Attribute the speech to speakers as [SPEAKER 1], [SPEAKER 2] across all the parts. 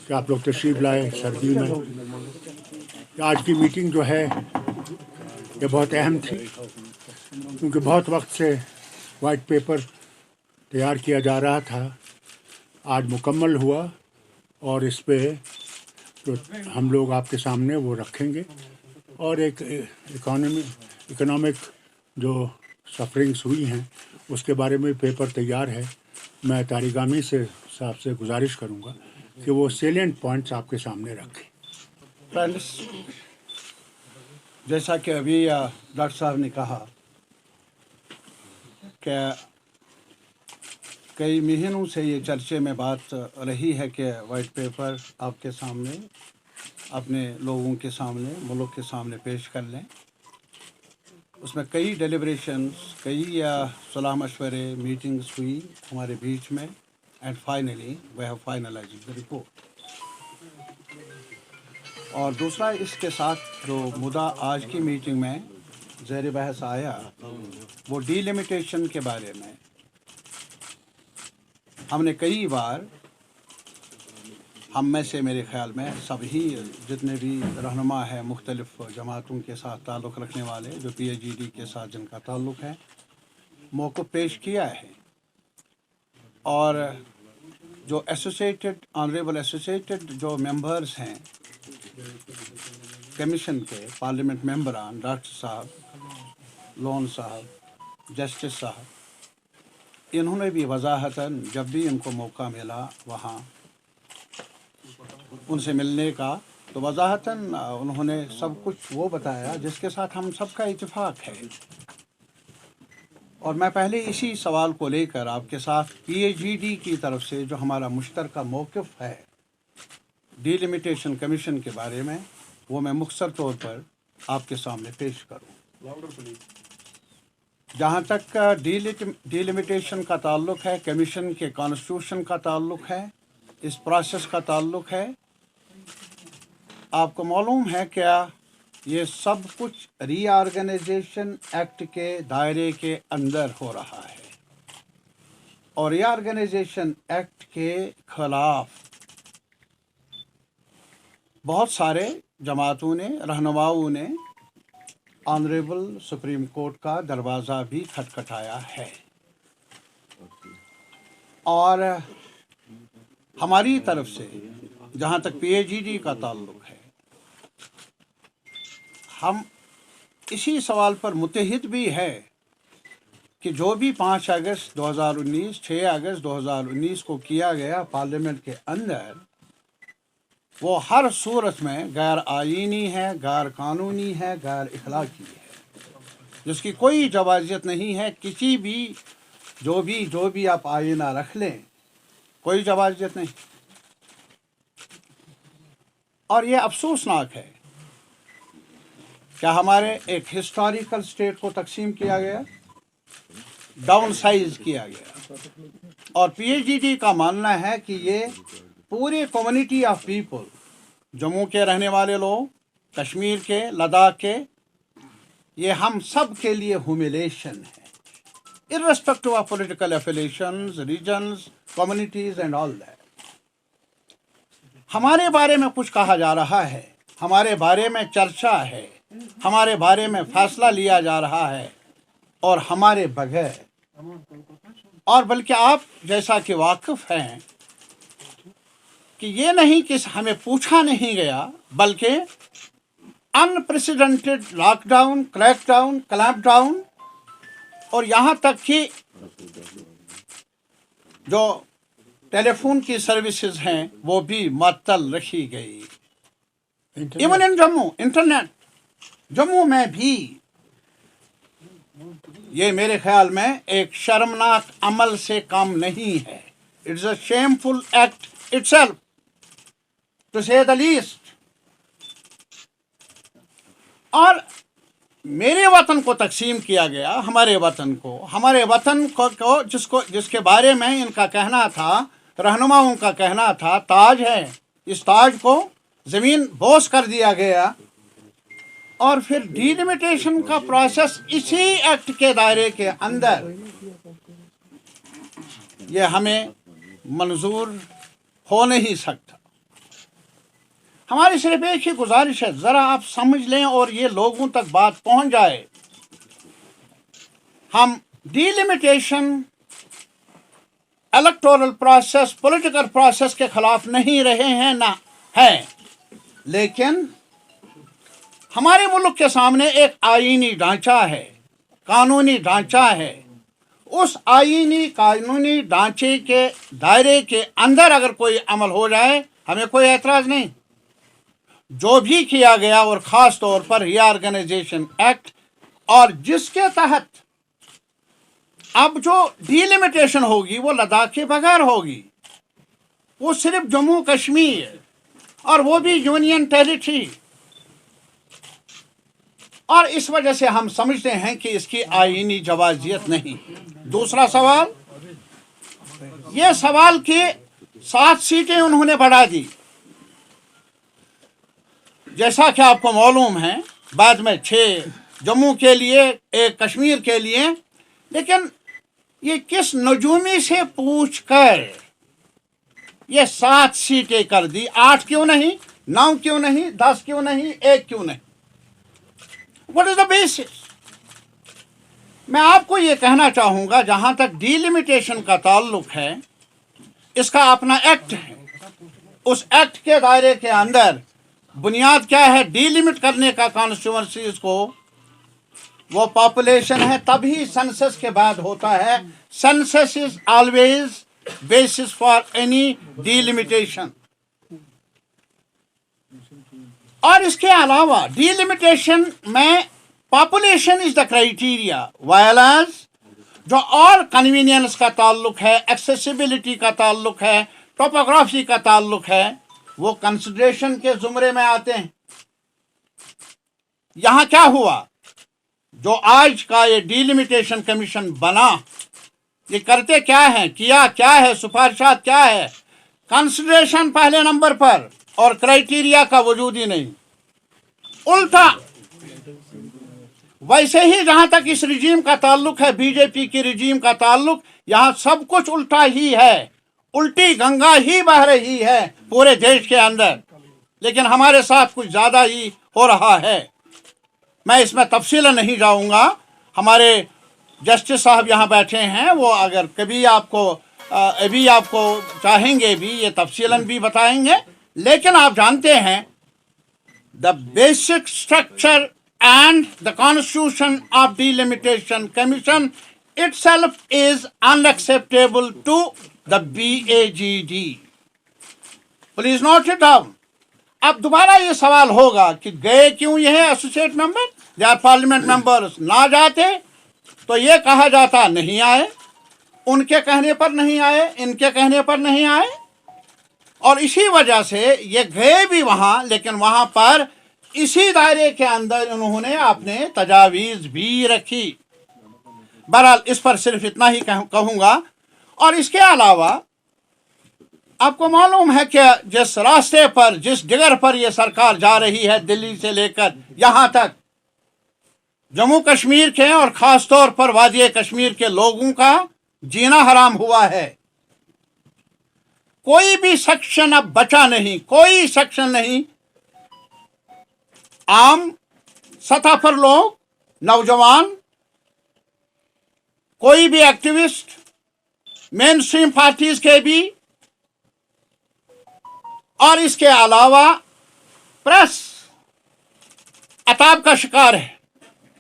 [SPEAKER 1] कि आप लोग तशरीफ़ लाए सर्दी में। आज की मीटिंग जो है ये बहुत अहम थी, क्योंकि बहुत वक्त से वाइट पेपर तैयार किया जा रहा था। आज मुकम्मल हुआ और इस पे जो हम लोग आपके सामने वो रखेंगे, और एक इकोनॉमिक जो सफरिंग्स हुई हैं उसके बारे में पेपर तैयार है। मैं तारिगामी से साहब से गुजारिश करूंगा कि वो सेलिएंट पॉइंट्स आपके सामने रखें।
[SPEAKER 2] फ्रेंड्स, जैसा कि अभी डॉक्टर साहब ने कहा कि कई महीनों से ये चर्चे में बात रही है कि वाइट पेपर आपके सामने, अपने लोगों के सामने, मुल्क के सामने पेश कर लें। उसमें कई डेलिब्रेशंस, कई सलाह मशवरे, मीटिंग्स हुई हमारे बीच में, and finally we have finalised the report. और दूसरा, इसके साथ जो मुद्दा आज की मीटिंग में ज़ेर बहस आया वो डीलिमिटेशन के बारे में। हमने कई बार, हम में से मेरे ख़्याल में सभी जितने भी रहनुमा है मुख्तलिफ़ जमातों के साथ ताल्लुक़ रखने वाले, जो PAGD के साथ जिनका ताल्लुक़ है, मौक़िफ़ पेश किया है। और जो ऑनरेबल एसोसिएटेड जो मेंबर्स हैं कमीशन के, पार्लियामेंट मेंबरान, डॉक्टर साहब, लोन साहब, जस्टिस साहब, इन्होंने भी वजाहतन जब भी इनको मौका मिला वहाँ उनसे मिलने का, तो वजाहतन उन्होंने सब कुछ वो बताया जिसके साथ हम सबका इत्तेफाक है। और मैं पहले इसी सवाल को लेकर आपके साथ PAGD की तरफ से जो हमारा मुश्तरका मौक़िफ़ है डीलिमिटेशन कमीशन के बारे में, वो मैं मुख्तसर तौर पर आपके सामने पेश करूँ। जहाँ तक डीलिमिटेशन का ताल्लुक़ है, कमीशन के कॉन्स्टिट्यूशन का ताल्लुक़ है, इस प्रोसेस का ताल्लुक़ है, आपको मालूम है क्या ये सब कुछ रीऑर्गेनाइजेशन एक्ट के दायरे के अंदर हो रहा है। और रीऑर्गेनाइजेशन एक्ट के खिलाफ बहुत सारे जमातों ने, रहनुमाओं ने ऑनरेबल सुप्रीम कोर्ट का दरवाज़ा भी खटखटाया है। और हमारी तरफ से जहाँ तक PAGD का ताल्लुक़ है, हम इसी सवाल पर मुत्तहिद भी है कि जो भी 5 अगस्त 2019, 6 अगस्त 2019 को किया गया पार्लियामेंट के अंदर, वो हर सूरत में गैर आईनी है, गैर कानूनी है, गैर इखलाकी है, जिसकी कोई जवाज़ियत नहीं है। किसी भी जो भी आप आईना रख लें, कोई जवाज़ियत नहीं। और ये अफसोसनाक है क्या हमारे एक हिस्टोरिकल स्टेट को तकसीम किया गया, डाउन साइज किया गया। और PAGD का मानना है कि ये पूरे कम्युनिटी ऑफ पीपल, जम्मू के रहने वाले लोग, कश्मीर के, लद्दाख के, ये हम सब के लिए ह्यूमिलेशन है, irrespective of political affiliations, reasons, communities and all that. हमारे बारे में कुछ कहा जा रहा है, हमारे बारे में चर्चा है, हमारे बारे में फैसला लिया जा रहा है, और हमारे बगैर, और बल्कि आप जैसा कि वाकिफ़ हैं कि ये नहीं कि हमें पूछा नहीं गया, बल्कि अनप्रेसिडेंटेड लॉकडाउन, क्रैकडाउन, क्लैंपडाउन, और यहाँ तक कि जो टेलीफोन की सर्विसेज हैं वो भी मअतल रखी गई। Even in Jammu, internet Jammu में भी, ये मेरे ख्याल में एक शर्मनाक अमल से कम नहीं है। It's a shameful act itself to say the least. और मेरे वतन को तकसीम किया गया, हमारे वतन को जिसके बारे में इनका कहना था, रहनुमाओं का कहना था ताज है, इस ताज को ज़मीन बोस कर दिया गया। और फिर डीलिमिटेशन का प्रोसेस इसी एक्ट के दायरे के अंदर, ये हमें मंजूर हो नहीं सकता। हमारी सिर्फ एक ही गुजारिश है, ज़रा आप समझ लें और ये लोगों तक बात पहुंच जाए। हम delimitation, electoral process, political process के खिलाफ नहीं रहे हैं, ना है, लेकिन हमारे मुल्क के सामने एक आईनी ढांचा है, कानूनी ढांचा है। उस आईनी कानूनी ढांचे के दायरे के अंदर अगर कोई अमल हो जाए, हमें कोई एतराज़ नहीं। जो भी किया गया, और ख़ास तौर पर रीऑर्गेनाइजेशन एक्ट, और जिसके तहत अब जो डिलिमिटेशन होगी वो लद्दाख के बगैर होगी, वो सिर्फ जम्मू कश्मीर, और वो भी यूनियन टेरिटरी। और इस वजह से हम समझते हैं कि इसकी आईनी जवाजियत नहीं। दूसरा सवाल, ये सवाल की 7 सीटें उन्होंने बढ़ा दी, जैसा कि आपको मालूम है, बाद में 6 जम्मू के लिए, 1 कश्मीर के लिए। लेकिन ये किस नजूमी से पूछकर ये 7 सीटें कर दी? 8 क्यों नहीं, 9 क्यों नहीं, 10 क्यों नहीं, 1 क्यों नहीं? What is the basis? मैं आपको ये कहना चाहूँगा, जहाँ तक डिलिमिटेशन का ताल्लुक है, इसका अपना एक्ट है। उस एक्ट के दायरे के अंदर बुनियाद क्या है डिलिमिट करने का कॉन्स्टिट्यूएंसीज को? वो पॉपुलेशन है, तभी सेंसस के बाद होता है। Census is always basis for any delimitation. और इसके अलावा डिलिमिटेशन में पॉपुलेशन इज द क्राइटेरिया, वायलाज जो और कन्वीनियंस का ताल्लुक है, एक्सेसिबिलिटी का ताल्लुक है, टोपोग्राफी का ताल्लुक है, वो कंसिडरेशन के जुमरे में आते हैं। यहां क्या हुआ? जो आज का ये डिलिमिटेशन कमीशन बना, ये करते क्या है, किया क्या है, सिफारिशात क्या है? कंसिडरेशन पहले नंबर पर, और क्राइटेरिया का वजूद ही नहीं। उल्टा, वैसे ही जहां तक इस रिजीम का ताल्लुक है, बीजेपी की रिजीम का ताल्लुक, यहां सब कुछ उल्टा ही है, उल्टी गंगा ही बह रही है पूरे देश के अंदर। लेकिन हमारे साथ कुछ ज़्यादा ही हो रहा है। मैं इसमें तफसीलन नहीं जाऊंगा, हमारे जस्टिस साहब यहाँ बैठे हैं, वो अगर कभी अभी आपको चाहेंगे भी ये तफसीलन भी बताएंगे। लेकिन आप जानते हैं, the basic structure and the constitution of delimitation commission itself is unacceptable to the BAGD. Please note it down. अब दोबारा ये सवाल होगा कि गए क्यों ये associate member, they are parliament members. ना जाते तो ये कहा जाता नहीं आए, उनके कहने पर नहीं आए, इनके कहने पर नहीं आए, और इसी वजह से ये गए भी वहाँ, लेकिन वहाँ पर इसी दायरे के अंदर उन्होंने अपने तजावीज़ भी रखी। बहरहाल इस पर सिर्फ इतना ही कहूँगा। और इसके अलावा आपको मालूम है कि जिस रास्ते पर, जिस डिगर पर यह सरकार जा रही है, दिल्ली से लेकर यहाँ तक, जम्मू कश्मीर के और ख़ास तौर पर वादी कश्मीर के लोगों का जीना हराम हुआ है। कोई भी सेक्शन अब बचा नहीं, कोई सेक्शन नहीं। आम सतह पर लोग, नौजवान, कोई भी एक्टिविस्ट, मेन स्ट्रीम पार्टीज के भी, और इसके अलावा प्रेस अताब का शिकार है।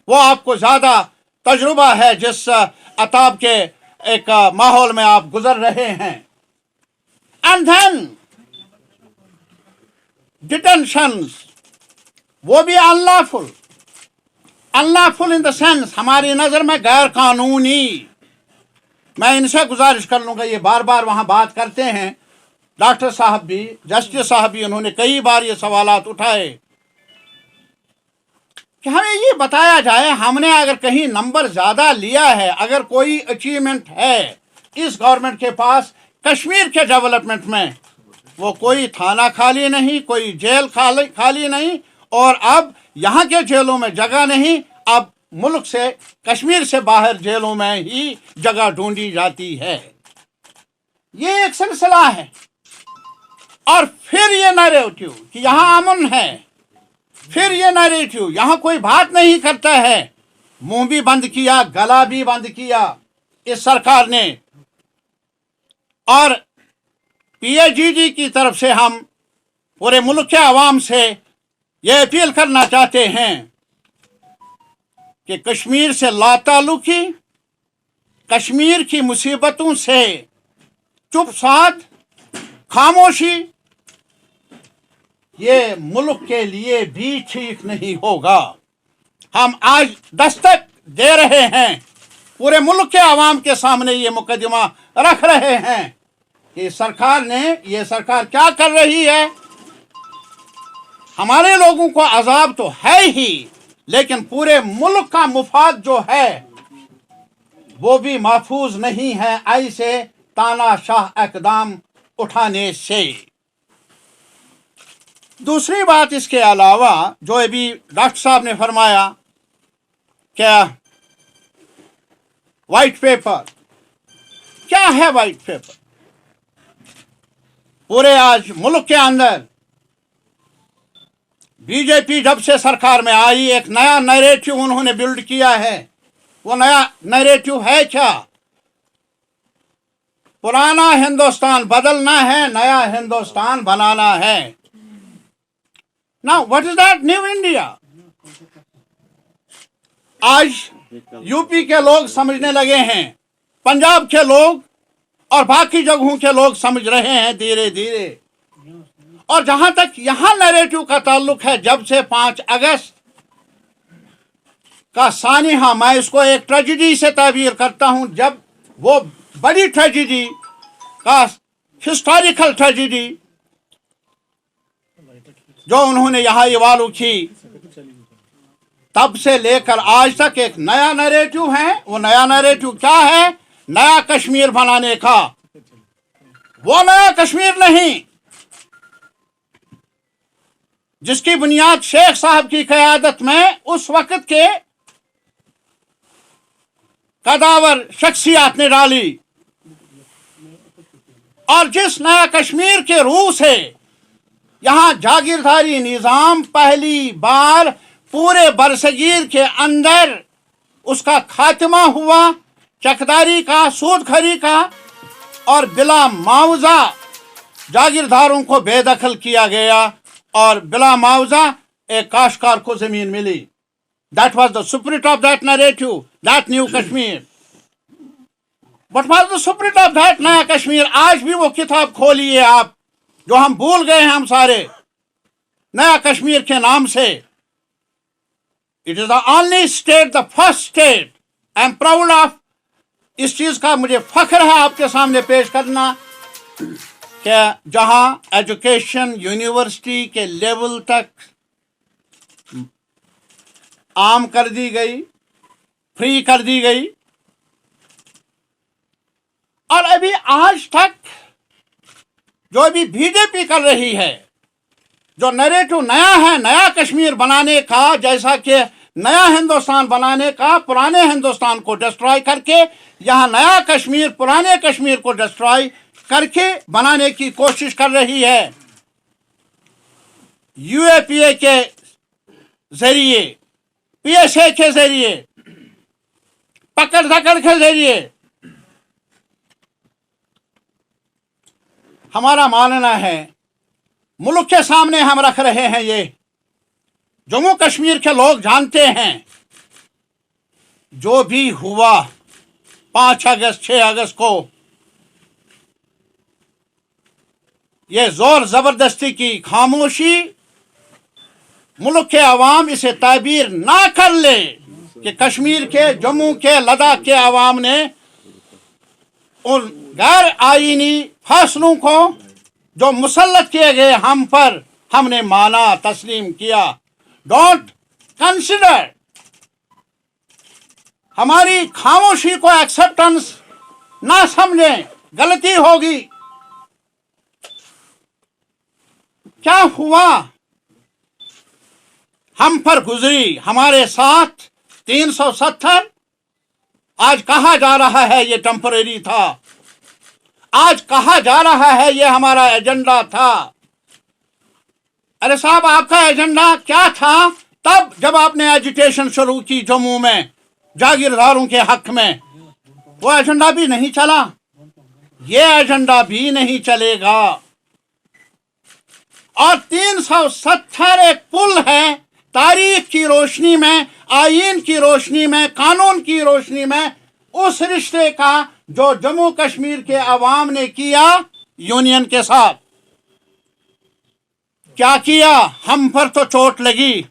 [SPEAKER 2] वो आपको ज़्यादा तजुर्बा है जिस अताब के एक माहौल में आप गुजर रहे हैं। एंड देन डिटेंशंस, वो भी unlawful, unlawful in the sense हमारी नज़र में गैर कानूनी। मैं इनसे गुजारिश कर लूँगा, ये बार बार वहाँ बात करते हैं, डॉक्टर साहब भी, जस्टिस साहब भी, उन्होंने कई बार ये सवालात उठाए कि हमें ये बताया जाए, हमने अगर कहीं नंबर ज़्यादा लिया है, अगर कोई अचीवमेंट है इस गवर्नमेंट के पास कश्मीर के डेवलपमेंट में, वो कोई थाना खाली नहीं, कोई जेल खाली नहीं, और अब यहाँ के जेलों में जगह नहीं, अब मुल्क से, कश्मीर से बाहर जेलों में ही जगह ढूंढी जाती है। ये एक सिलसिला है। और फिर ये नैरेटिव कि यहाँ अमन है, फिर ये नैरेटिव यहाँ कोई बात नहीं करता है। मुंह भी बंद किया, गला भी बंद किया इस सरकार ने। और पीएचडी की तरफ से हम पूरे मुल्क के आवाम से ये अपील करना चाहते हैं कि कश्मीर से लाताल्लुकी, कश्मीर की मुसीबतों से चुप साध, खामोशी, ये मुल्क के लिए भी ठीक नहीं होगा। हम आज दस्तक दे रहे हैं, पूरे मुल्क के आवाम के सामने ये मुकदमा रख रहे हैं कि ये सरकार क्या कर रही है। हमारे लोगों को अजाब तो है ही, लेकिन पूरे मुल्क का मुफाद जो है वो भी महफूज नहीं है ऐसे तानाशाह इक़दाम उठाने से। दूसरी बात इसके अलावा जो अभी डॉक्टर साहब ने फरमाया, क्या वाइट पेपर, क्या है वाइट पेपर? पूरे आज मुल्क के अंदर बीजेपी जब से सरकार में आई एक नया नैरेटिव उन्होंने बिल्ड किया है। वो नया नैरेटिव है क्या? पुराना हिंदुस्तान बदलना है, नया हिंदुस्तान बनाना है। Now what is that new India? आज यूपी के लोग समझने लगे हैं, पंजाब के लोग और बाकी जगहों के लोग समझ रहे हैं धीरे धीरे। और जहां तक यहां नैरेटिव का ताल्लुक है, जब से 5 अगस्त का सानिहा, मैं इसको एक ट्रेजिडी से ताबीर करता हूं, जब वो बड़ी ट्रेजिडी का हिस्टोरिकल ट्रेजिडी जो उन्होंने यहाँ इवालू की, तब से लेकर आज तक एक नया नैरेटिव है। वो नया नैरेटिव क्या है? नया कश्मीर बनाने का। वो नया कश्मीर नहीं जिसकी बुनियाद शेख साहब की क़यादत में उस वक्त के कदावर शख्सियत ने डाली, और जिस नया कश्मीर के रूह से यहाँ जागीरदारी निज़ाम पहली बार पूरे बरसगीर के अंदर उसका खात्मा हुआ, चकदारी का, सूदखोरी का, और बिला मुआवजा जागीरदारों को बेदखल किया गया और बिला मुआवजा एक काश्तकार को जमीन मिली। That was the spirit of that narrative, that new Kashmir. What was the spirit of that नया कश्मीर? आज भी वो किताब खोलिए आप, जो हम भूल गए हैं हम सारे, नया कश्मीर के नाम से। It is the only state, the first state. I am proud of, इस चीज का मुझे फख्र है आपके सामने पेश करना कि जहां एजुकेशन यूनिवर्सिटी के लेवल तक आम कर दी गई, फ्री कर दी गई, और अभी आज तक जो अभी बीजेपी कर रही है, जो नैरेटिव नया है नया कश्मीर बनाने का, जैसा कि नया हिंदुस्तान बनाने का, पुराने हिंदुस्तान को डिस्ट्रॉय करके यहाँ नया कश्मीर पुराने कश्मीर को डिस्ट्रॉय करके बनाने की कोशिश कर रही है। यूएपीए के जरिए, पीएसए के जरिए, पकड़ धकड़ के जरिए। हमारा मानना है, मुल्क के सामने हम रख रहे हैं, ये जम्मू कश्मीर के लोग जानते हैं, जो भी हुआ 5 अगस्त 6 अगस्त को, ये जोर जबरदस्ती की खामोशी, मुल्क के अवाम इसे ताबीर ना कर ले कि कश्मीर के, जम्मू के, लद्दाख के अवाम ने उन गैर आईनी फैसलों को जो मुसल्लत किए गए हम पर, हमने माना, तस्लीम किया। डोंट कंसिडर, हमारी खामोशी को एक्सेप्टेंस ना समझें, गलती होगी। क्या हुआ? हम पर गुजरी, हमारे साथ 370, आज कहा जा रहा है ये टेम्परेरी था, आज कहा जा रहा है ये हमारा एजेंडा था। अरे साहब, आपका एजेंडा क्या था तब जब आपने एजिटेशन शुरू की जम्मू में जागीरदारों के हक में? वो एजेंडा भी नहीं चला, ये एजेंडा भी नहीं चलेगा। और 370 एक पुल है, तारीख की रोशनी में, आईन की रोशनी में, कानून की रोशनी में, उस रिश्ते का जो जम्मू कश्मीर के अवाम ने किया यूनियन के साथ। क्या किया? हम पर तो चोट लगी,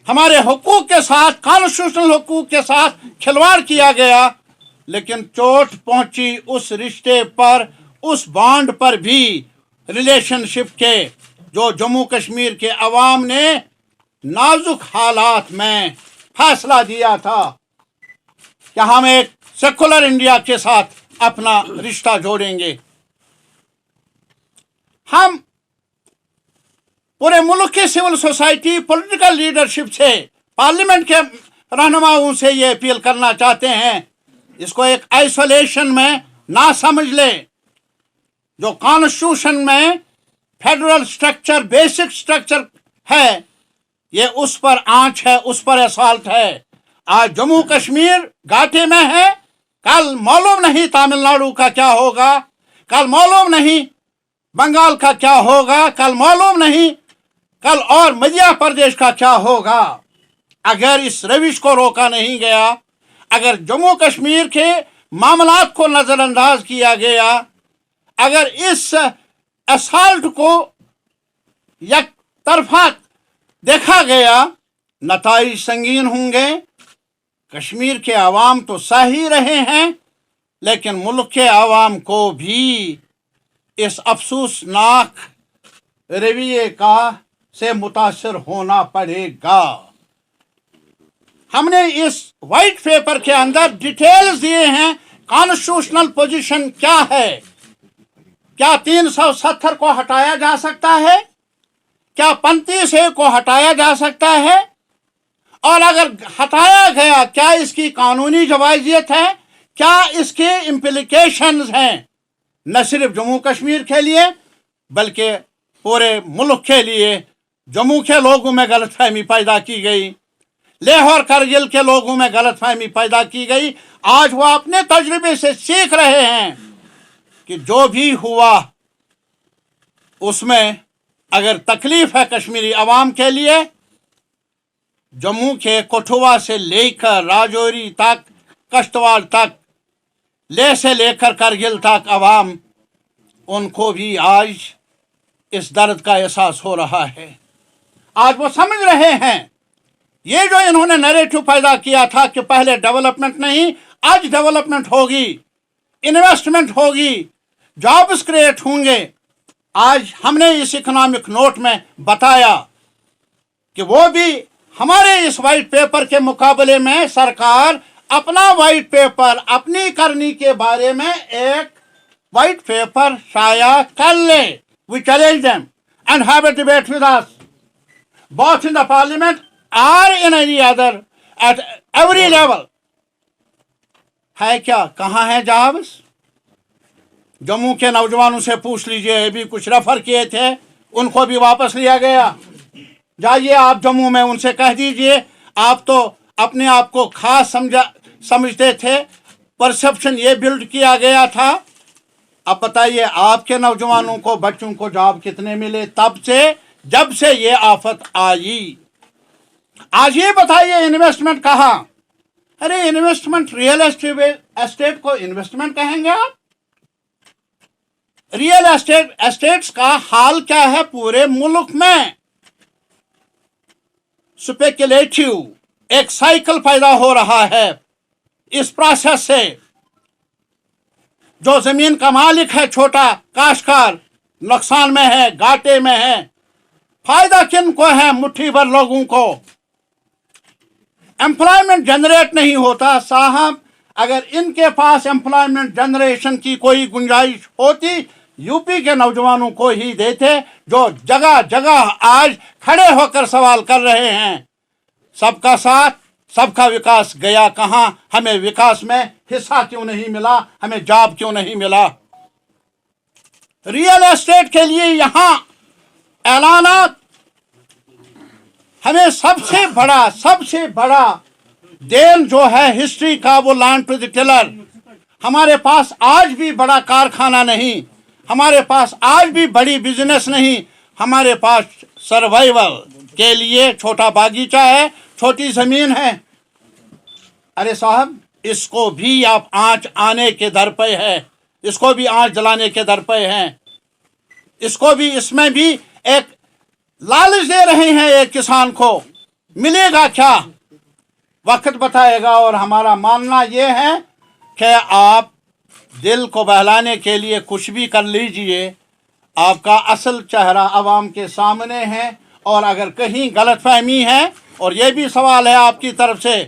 [SPEAKER 2] हमारे हुकूक के साथ, कॉन्स्टिट्यूशनल हुकूक के साथ खिलवाड़ किया गया, लेकिन चोट पहुंची उस रिश्ते पर, उस बॉन्ड पर भी, रिलेशनशिप के, जो जम्मू कश्मीर के अवाम ने नाजुक हालात में फैसला दिया था कि हम एक सेकुलर इंडिया के साथ अपना रिश्ता जोड़ेंगे। हम पूरे मुल्क के सिविल सोसाइटी, पॉलिटिकल लीडरशिप से, पार्लियामेंट के रहनुमाओं से ये अपील करना चाहते हैं, इसको एक आइसोलेशन में ना समझ ले। जो कॉन्स्टिट्यूशन में फेडरल स्ट्रक्चर, बेसिक स्ट्रक्चर है, ये उस पर आंच है, उस पर असॉल्ट है। आज जम्मू कश्मीर घाटे में है, कल मालूम नहीं तमिलनाडु का क्या होगा, कल मालूम नहीं बंगाल का क्या होगा, कल मालूम नहीं कल और मध्य प्रदेश का क्या होगा। अगर इस रविश को रोका नहीं गया, अगर जम्मू कश्मीर के मामलात को नजरअंदाज किया गया, अगर इस असॉल्ट को एक तरफा देखा गया, नताइज संगीन होंगे। कश्मीर के अवाम तो सह ही रहे हैं, लेकिन मुल्क के अवाम को भी इस अफसोसनाक रवैये का से मुतासर होना पड़ेगा। हमने इस वाइट पेपर के अंदर डिटेल्स दिए हैं, कॉन्स्टिट्यूशनल पोजीशन क्या है। क्या 370 को हटाया जा सकता है? क्या 35A को हटाया जा सकता है? और अगर हटाया गया, क्या इसकी कानूनी जवाजियत है? क्या इसके इम्प्लीकेशंस हैं, न सिर्फ जम्मू कश्मीर के लिए बल्कि पूरे मुल्क के लिए? जम्मू के लोगों में गलतफहमी पैदा की गई, लेह और करगिल के लोगों में गलतफहमी पैदा की गई। आज वो अपने तजुर्बे से सीख रहे हैं कि जो भी हुआ उसमें अगर तकलीफ है कश्मीरी अवाम के लिए, जम्मू के कठुआ से लेकर राजौरी तक, कश्तवाड़ तक, लेह से लेकर करगिल तक अवाम, उनको भी आज इस दर्द का एहसास हो रहा है। आज वो समझ रहे हैं, ये जो इन्होंने नैरेटिव पैदा किया था कि पहले डेवलपमेंट नहीं, आज डेवलपमेंट होगी, इन्वेस्टमेंट होगी, जॉब्स क्रिएट होंगे। आज हमने इस इकोनॉमिक नोट में बताया कि वो भी हमारे इस वाइट पेपर के मुकाबले में सरकार अपना वाइट पेपर, अपनी करनी के बारे में एक वाइट पेपर शाया कर ले। We challenge them and have a debate with us, both in the parliament or in any other, at every level. है क्या? कहाँ है जॉब्स? जम्मू के नौजवानों से पूछ लीजिए, अभी कुछ रेफर किए थे, उनको भी वापस लिया गया। जाइए आप जम्मू में, उनसे कह दीजिए, आप तो अपने आप को खास समझते थे, परसेप्शन ये बिल्ड किया गया था। अब बताइए आपके नौजवानों को, बच्चों को जॉब कितने मिले तब से, जब से ये आफत आई? आज ये बताइए इन्वेस्टमेंट कहाँ? अरे इन्वेस्टमेंट, रियल एस्टेट को इन्वेस्टमेंट कहेंगे आप? रियल एस्टेट्स का हाल क्या है पूरे मुल्क में? स्पेकुलेटिव एक साइकिल पैदा हो रहा है। इस प्रोसेस से जो जमीन का मालिक है, छोटा काश्तकार, नुकसान में है, घाटे में है। फायदा किन को है? मुट्ठी भर लोगों को। एम्प्लॉयमेंट जनरेट नहीं होता। साहब, अगर इनके पास एम्प्लॉयमेंट जनरेशन की कोई गुंजाइश होती, यूपी के नौजवानों को ही देते, जो जगह जगह आज खड़े होकर सवाल कर रहे हैं, सबका साथ, सबका विकास गया कहाँ? हमें विकास में हिस्सा क्यों नहीं मिला? हमें जॉब क्यों नहीं मिला? रियल एस्टेट के लिए यहाँ ऐलानात, हमें सबसे बड़ा देन जो है हिस्ट्री का वो लैंड टू द टिलर। हमारे पास आज भी बड़ा कारखाना नहीं, हमारे पास आज भी बड़ी बिजनेस नहीं, हमारे पास सर्वाइवल के लिए छोटा बागीचा है, छोटी जमीन है। अरे साहब, इसको भी आप आंच आने के दर पे है, इसको भी आंच जलाने के दर पे हैं, इसको भी, इसमें भी एक लालच दे रहे हैं एक किसान को। मिलेगा क्या, वक्त बताएगा। और हमारा मानना ये है कि आप दिल को बहलाने के लिए कुछ भी कर लीजिए, आपका असल चेहरा आवाम के सामने है। और अगर कहीं गलतफहमी है, और ये भी सवाल है आपकी तरफ से,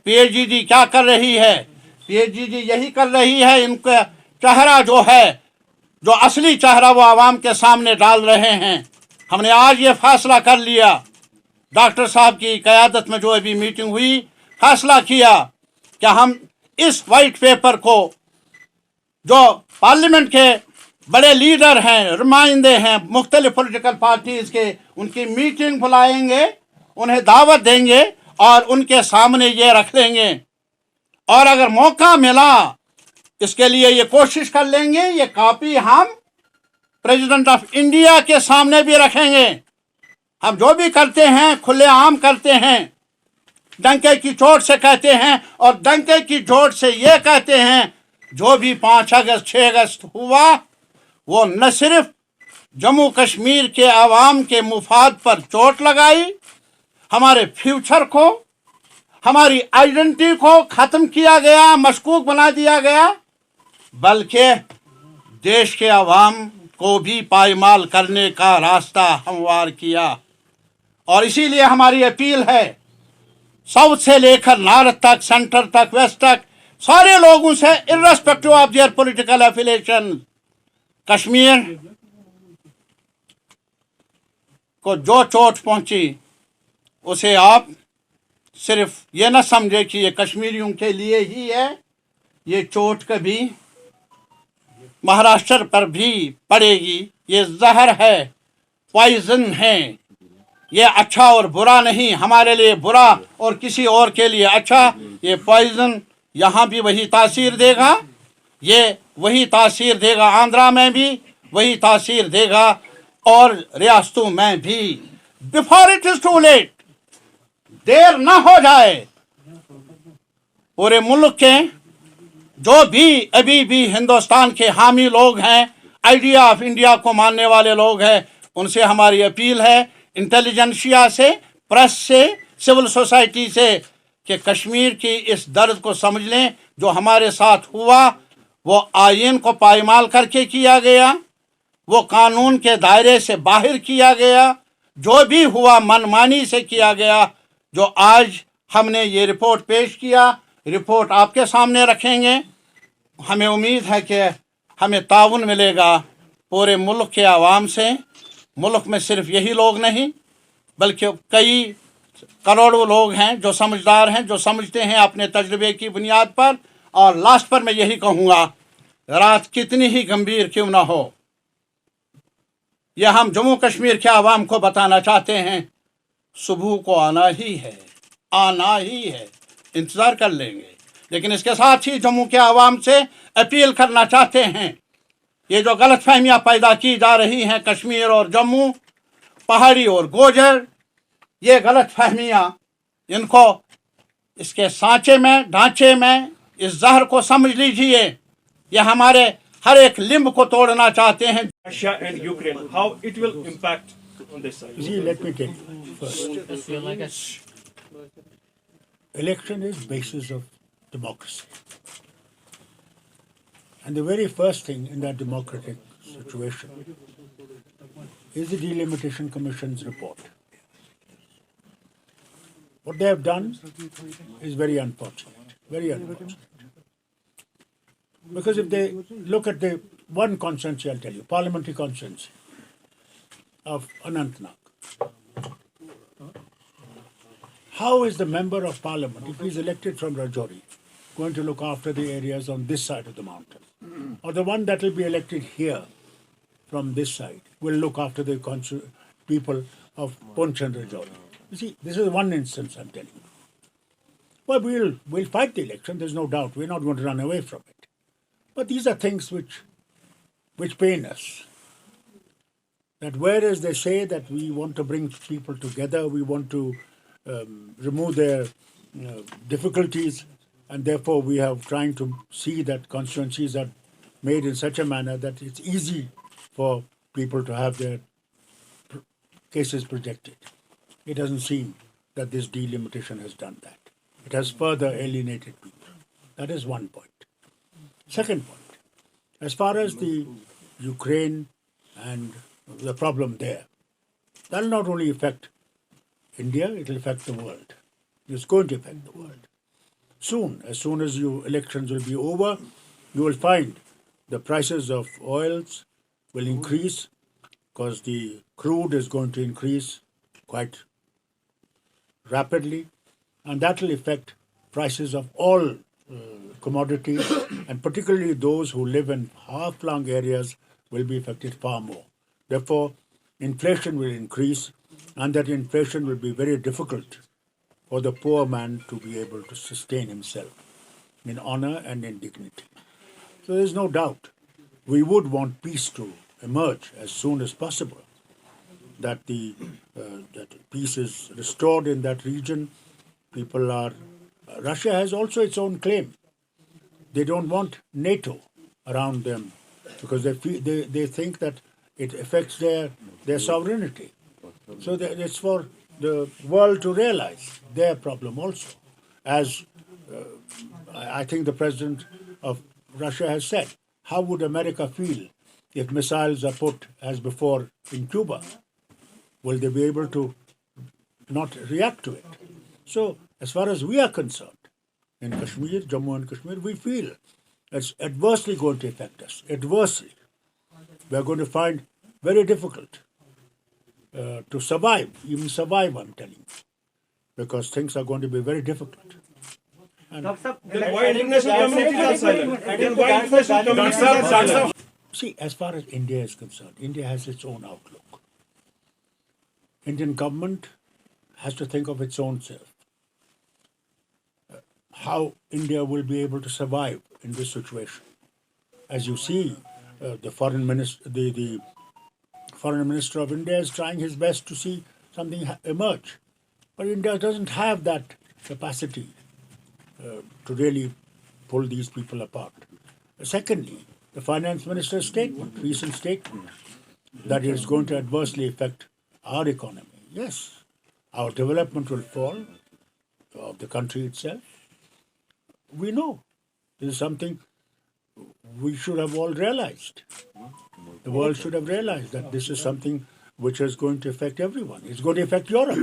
[SPEAKER 2] पीएचडी क्या कर रही है? पीएचडी यही कर रही है, इनका चेहरा जो है, जो असली चेहरा वो आवाम के सामने डाल रहे हैं। हमने आज ये फैसला कर लिया, डॉक्टर साहब की क़यादत में जो अभी मीटिंग हुई, फैसला किया कि हम इस वाइट पेपर को, जो पार्लियामेंट के बड़े लीडर हैं, नुमाइंदे हैं मुख्तलिफ पॉलिटिकल पार्टीज़ के, उनकी मीटिंग बुलाएंगे, उन्हें दावत देंगे और उनके सामने ये रख लेंगे। और अगर मौका मिला, इसके लिए ये कोशिश कर लेंगे, ये कॉपी हम प्रेसिडेंट ऑफ इंडिया के सामने भी रखेंगे। हम जो भी करते हैं खुलेआम करते हैं, डंके की चोट से कहते हैं, और डंके की चोट से ये कहते हैं, जो भी 5 अगस्त 6 अगस्त हुआ, वो न सिर्फ जम्मू कश्मीर के आवाम के मुफाद पर चोट लगाई, हमारे फ्यूचर को, हमारी आइडेंटिटी को ख़त्म किया गया, मशकूक बना दिया गया, बल्कि देश के आवाम को भी पायमाल करने का रास्ता हमवार किया। और इसीलिए हमारी अपील है, साउथ से लेकर नॉर्थ तक, सेंटर तक, वेस्ट तक, सारे लोगों से, irrespective of their political affiliation, Kashmir को जो चोट पहुंची, उसे आप सिर्फ ये न समझे कि ये कश्मीरियों के लिए ही है। ये चोट कभी महाराष्ट्र पर भी पड़ेगी। ये जहर है, पॉइजन है। ये अच्छा और बुरा नहीं, हमारे लिए बुरा और किसी और के लिए अच्छा। ये पॉइजन यहाँ भी वही तासीर देगा, ये वही तासीर देगा आंध्रा में भी, वही तासीर देगा और रियासतों में भी। Before it is too late, देर ना हो जाए। पूरे मुल्क के जो भी अभी भी हिंदुस्तान के हामी लोग हैं, आइडिया ऑफ इंडिया को मानने वाले लोग हैं, उनसे हमारी अपील है, इंटेलिजेंसिया से, प्रेस से, सिविल सोसाइटी से, कि कश्मीर की इस दर्द को समझ लें। जो हमारे साथ हुआ वो आईन को पायमाल करके किया गया, वो कानून के दायरे से बाहर किया गया, जो भी हुआ मनमानी से किया गया। जो आज हमने ये रिपोर्ट पेश किया, रिपोर्ट आपके सामने रखेंगे। हमें उम्मीद है कि हमें ताउन मिलेगा पूरे मुल्क के आवाम से। मुल्क में सिर्फ यही लोग नहीं, बल्कि कई करोड़ों लोग हैं जो समझदार हैं, जो समझते हैं अपने तजर्बे की बुनियाद पर। और लास्ट पर मैं यही कहूँगा, रात कितनी ही गंभीर क्यों ना हो, यह हम जम्मू कश्मीर के आवाम को बताना चाहते हैं, सुबह को आना ही है, आना ही है, इंतज़ार कर लेंगे। लेकिन इसके साथ ही जम्मू के आवाम से अपील करना चाहते हैं, ये जो गलतफहमियाँ पैदा की जा रही हैं कश्मीर और जम्मू, पहाड़ी और गोजर, ये गलतफहमियाँ, इनको इसके सांचे में, ढांचे में, इस जहर को समझ लीजिए। ये हमारे हर एक लिम्ब को तोड़ना चाहते हैं।
[SPEAKER 3] Russia and Ukraine, how it will impact on this side?
[SPEAKER 1] See, let me tell you first. Election is basis of democracy. And the very first thing in that democratic situation is the Delimitation Commission's report. What they have done is very unfortunate, very unfortunate. Because if they look at the one constituency, I'll tell you, parliamentary constituency of Anantnag, how is the member of parliament, if he's elected from Rajouri, going to look after the areas on this side of the mountain? Or the one that will be elected here from this side will look after the people of Poonch and Rajouri. You see, this is one instance I'm telling you. Well, we'll fight the election, there's no doubt. We're not going to run away from it. But these are things which pain us. That whereas they say that we want to bring people together, we want to remove their difficulties, and therefore we are trying to see that constituencies are made in such a manner that it's easy for people to have their cases projected. It doesn't seem that this delimitation has done that. It has further alienated people. That is one point. Second point, as far as the Ukraine and the problem there, that will not only affect India, it will affect the world. It's going to affect the world. As soon as elections will be over, you will find the prices of oils will increase because the crude is going to increase quite rapidly, and that will affect prices of all commodities, and particularly those who live in far-flung areas will be affected far more. Therefore, inflation will increase, and that inflation will be very difficult for the poor man to be able to sustain himself in honor and in dignity. So there is no doubt we would want peace to emerge as soon as possible, that peace is restored in that region. Russia has also its own claim. They don't want NATO around them because they think that it affects their sovereignty. So it's for the world to realize their problem also. As I think the president of Russia has said, how would America feel if missiles are put as before in Cuba? Will they be able to not react to it? So as far as we are concerned, in Kashmir, Jammu and Kashmir, we feel it's adversely going to affect us. Adversely. We are going to find very difficult to survive, even survive, I'm telling you, because things are going to be very difficult.
[SPEAKER 3] Then why international communities are silent? Then why international communities are silent?
[SPEAKER 1] See, as far as India is concerned, India has its own outlook. Indian government has to think of its own self. How India will be able to survive in this situation. As you see, the foreign minister of India is trying his best to see something emerge. But India doesn't have that capacity to really pull these people apart. Secondly, the finance minister's recent statement, that it is going to adversely affect our economy. Yes, our development will fall of the country itself. We know this is something we should have all realized. The world should have realized that this is something which is going to affect everyone. It's going to affect Europe.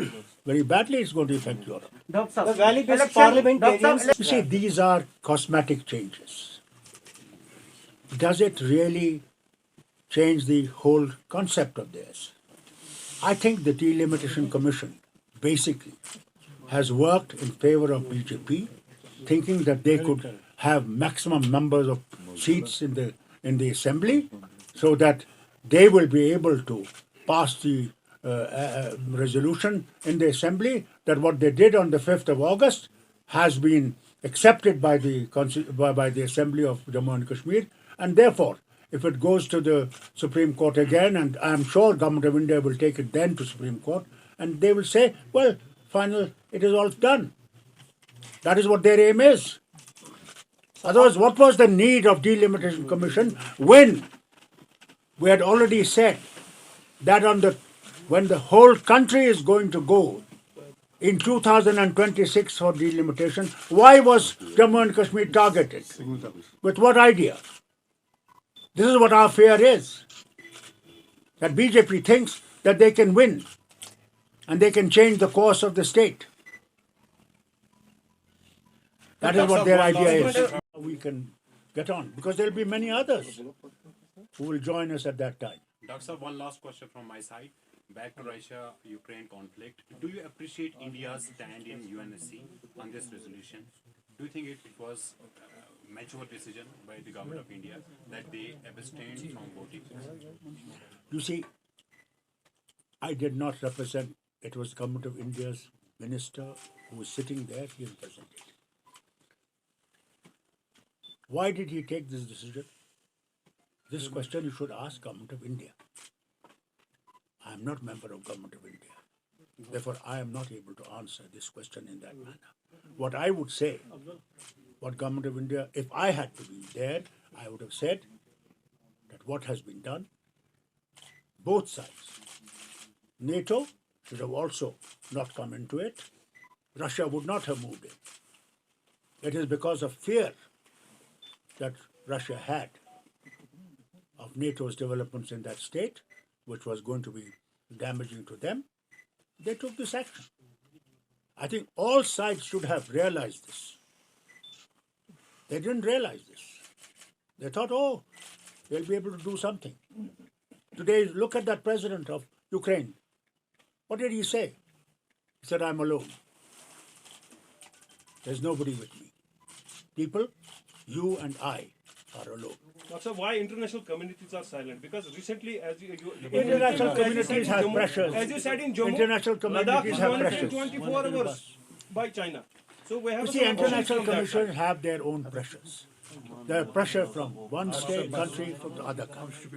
[SPEAKER 1] Very badly it's going to affect Europe.
[SPEAKER 4] The valley-based parliamentarians...
[SPEAKER 1] You see, these are cosmetic changes. Does it really change the whole concept of this? I think the Delimitation Commission basically has worked in favor of BJP, thinking that they could have maximum numbers of seats in the assembly, so that they will be able to pass the resolution in the assembly that what they did on the 5th of August has been accepted by the assembly of Jammu and Kashmir, and therefore, if it goes to the Supreme Court again, and I am sure Government of India will take it then to Supreme Court, and they will say, well, final, it is all done. That is what their aim is. Otherwise, what was the need of Delimitation Commission when we had already said that when the whole country is going to go in 2026 for delimitation, why was Jammu and Kashmir targeted? With what idea? This is what our fear is. That BJP thinks that they can win and they can change the course of the state. That is what their idea is. We can get on, because there will be many others who will join us at that time.
[SPEAKER 5] Dr. Sir, one last question from my side. Back to Russia-Ukraine conflict. Do you appreciate India's stand in UNSC on this resolution? Do you think it was a mature decision by the government of India that they abstained from voting?
[SPEAKER 1] You see, I did not represent, it was the government of India's minister who was sitting there, he represented. Why did he take this decision? This question you should ask government of India. I am not member of government of India. Therefore, I am not able to answer this question in that manner. What I would say, what government of India, if I had to be there, I would have said that what has been done, both sides, NATO should have also not come into it. Russia would not have moved in. It is because of fear that Russia had of NATO's developments in that state, which was going to be damaging to them, they took this action. I think all sides should have realized this. They didn't realize this. They thought, oh, they'll be able to do something. Today, look at that president of Ukraine. What did he say? He said, I'm alone. There's nobody with me. People, you and I are alone.
[SPEAKER 3] So why international communities are silent? Because recently, as you
[SPEAKER 1] International communities have pressures.
[SPEAKER 3] As you said in Jammu,
[SPEAKER 1] International communities have
[SPEAKER 3] Ladakh
[SPEAKER 1] pressures.
[SPEAKER 3] 24 hours by China. So we have
[SPEAKER 1] You see, international commissions have their own pressures. There are pressure from one state, country, from the other country.